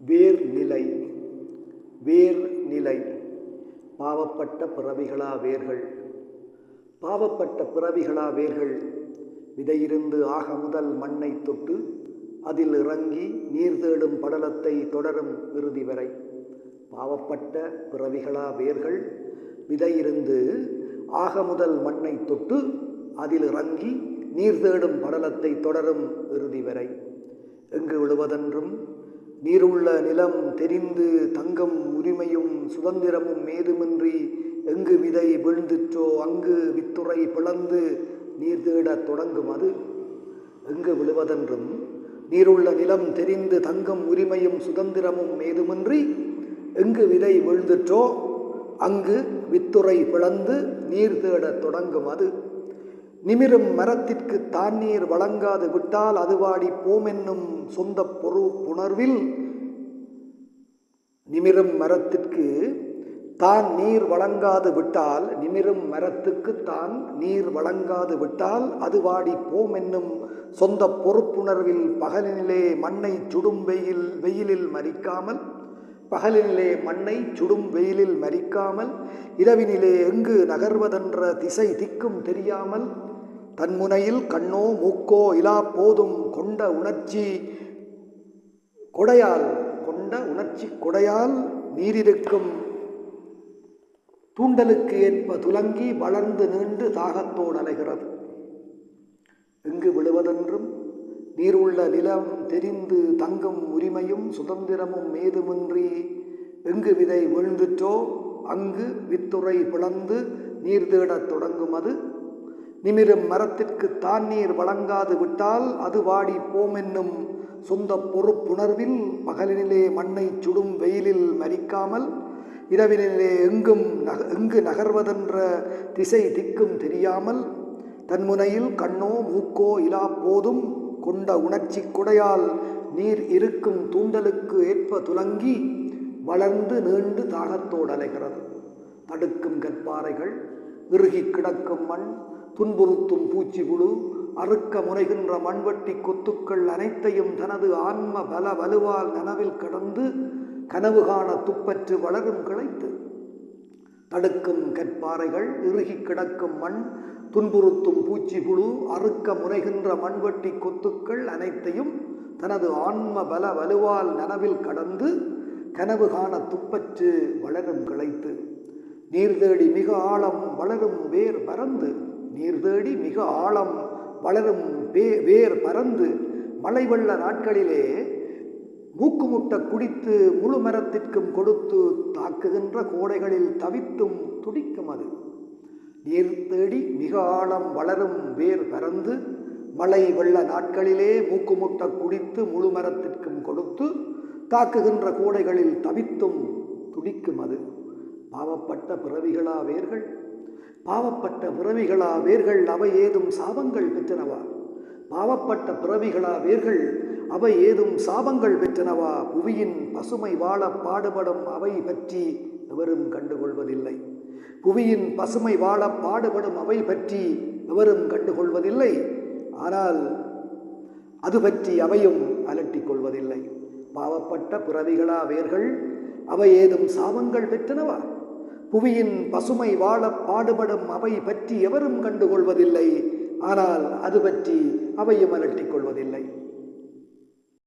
வேர்நிலை. வேர்நிலை. பாவப்பட்ட பிறவிகளா வேர்கள். பாவப்பட்ட பிறவிகளா வேர்கள். விதையிருந்து ஆக முதல் மண்ணை தொட்டு அதில் இறங்கி நீர் தேடும் படலத்தை தொடரும் இறுதி வரை. பாவப்பட்ட பிறவிகளா வேர்கள். விதையிருந்து ஆக முதல் மண்ணை தொட்டு அதில் இறங்கி நீர் தேடும் படலத்தை தொடரும் இறுதி வரை. எங்கு விழுவதென்றும் நீருள்ள நிலம் தெரிந்து தங்கம் உரிமையும் சுதந்திரமும் ஏதுமின்றி எங்கு விதை வீழ்ந்துற்றோ அங்கு வித்துறை பிளந்து நீர் தேடத் தொடங்கும் அது. எங்கு விழுவதென்றும் நீருள்ள நிலம் தெரிந்து தங்கம் உரிமையும் சுதந்திரமும் ஏதுமின்றி எங்கு விதை வீழ்ந்துற்றோ அங்கு வித்துறை பிளந்து நீர் தேடத் தொடங்கும் அது. நிமிரும் மரத்திற்கு தான் நீர் வழங்காது விட்டால் அது வாடி போமென்னும் சொந்த பொறுப்புணர்வில். நிமிரும் மரத்திற்கு தான் நீர் வழங்காது விட்டால் நிமிரும் மரத்துக்கு தான் நீர் வழங்காது விட்டால் அது வாடி போமென்னும் சொந்த பொறுப்புணர்வில் பகலினிலே மண்ணை சுடும் வெயிலில் மரிக்காமல் பகலினிலே மண்ணை சுடும் வெயிலில் மரிக்காமல் இரவினிலே எங்கு நகர்வதென்ற திசை திக்கும் தெரியாமல் தன்முனையில் கண்ணோ மூக்கோ இலா போதும் கொண்ட உணர்ச்சி கொடையால் நீரிருக்கும் தூண்டலுக்கு ஏற்ப துலங்கி வளர்ந்து நீண்டு தாகத்தோடு அலைகிறது. எங்கு விழுவதென்றும் நீருள்ள நிலம் தெரிந்து தங்கும் உரிமையும் சுதந்திரமும் ஏதுமின்றி எங்கு விதை வீழ்ந்துற்றோ அங்கு வித்துறை பிளந்து நீர் தேடத் தொடங்கும் அது. நிமிரும் மரத்திற்கு தான் நீர் வழங்காது விட்டால் அது வாடி போமென்னும் சொந்த பொறுப்புணர்வில் பகலினிலே மண்ணை சுடும் வெயிலில் மரிக்காமல் இரவினிலே எங்கு நகர்வதென்ற திசை திக்கும் தெரியாமல் தன்முனையில் கண்ணோ மூக்கோ இலா போதும் கொண்ட உணர்ச்சி கொடையால் நீர் இருக்கும் தூண்டலுக்கு ஏற்ப துலங்கி வளர்ந்து நீண்டு தாகத்தோடு அலைகிறது. தடுக்கும் கற்பாறைகள், இறுகி கிடக்கும் மண், துன்புறுத்தும் பூச்சி புழு, அறுக்க முனைகின்ற மண்வெட்டி கொத்துக்கள் அனைத்தையும் தனது ஆன்ம பல வலுவால் நனவில் கடந்து கனவு காண துப்பற்று வளரும் கிளைத்து. தடுக்கும் கற்பாறைகள், இறுகி கிடக்கும் மண், துன்புறுத்தும் பூச்சி புழு, அறுக்க முனைகின்ற மண்வெட்டி கொத்துக்கள் அனைத்தையும் தனது ஆன்ம பல வலுவால் நனவில் கடந்து கனவு காண துப்பற்று வளரும் கிளைத்து. நீர் தேடி மிக ஆழம் வளரும் வேர் பறந்து நீர் தேடி மிக ஆழம் வளரும் வேர் பறந்து மழை வெள்ள நாட்களிலே மூக்குமுட்ட குடித்து முழு மரத்திற்கும் கொடுத்து தாக்குகின்ற கோடைகளில் தவித்தும் துடிக்கும் அது. நீர் தேடி மிக ஆழம் வளரும் வேர் பறந்து மழை வெள்ள நாட்களிலே மூக்குமுட்ட குடித்து முழு மரத்திற்கும் கொடுத்து தாக்குகின்ற கோடைகளில் தவித்தும் துடிக்கும் அது. பாவப்பட்ட பிறவிகளா வேர்கள். பாவப்பட்ட பிறவிகளா வேர்கள் அவை ஏதும் சாபங்கள் பெற்றனவா. பாவப்பட்ட பிறவிகளா வேர்கள் அவை ஏதும் சாபங்கள் பெற்றனவா. புவியின் பசுமை வாழ பாடுபடும் அவை பற்றி எவரும் கண்டுகொள்வதில்லை. புவியின் பசுமை வாழ பாடுபடும் அவை பற்றி எவரும் கண்டுகொள்வதில்லை. ஆனால் அது பற்றி அவையும் அலட்டிக் கொள்வதில்லை. பாவப்பட்ட பிறவிகளா வேர்கள் அவை ஏதும் சாபங்கள் பெற்றனவா. புவியின் பசுமை வாழ பாடுபடும் அவை பற்றி எவரும் கண்டுகொள்வதில்லை. ஆனால் அது பற்றி அவையும் அலட்டிக் கொள்வதில்லை.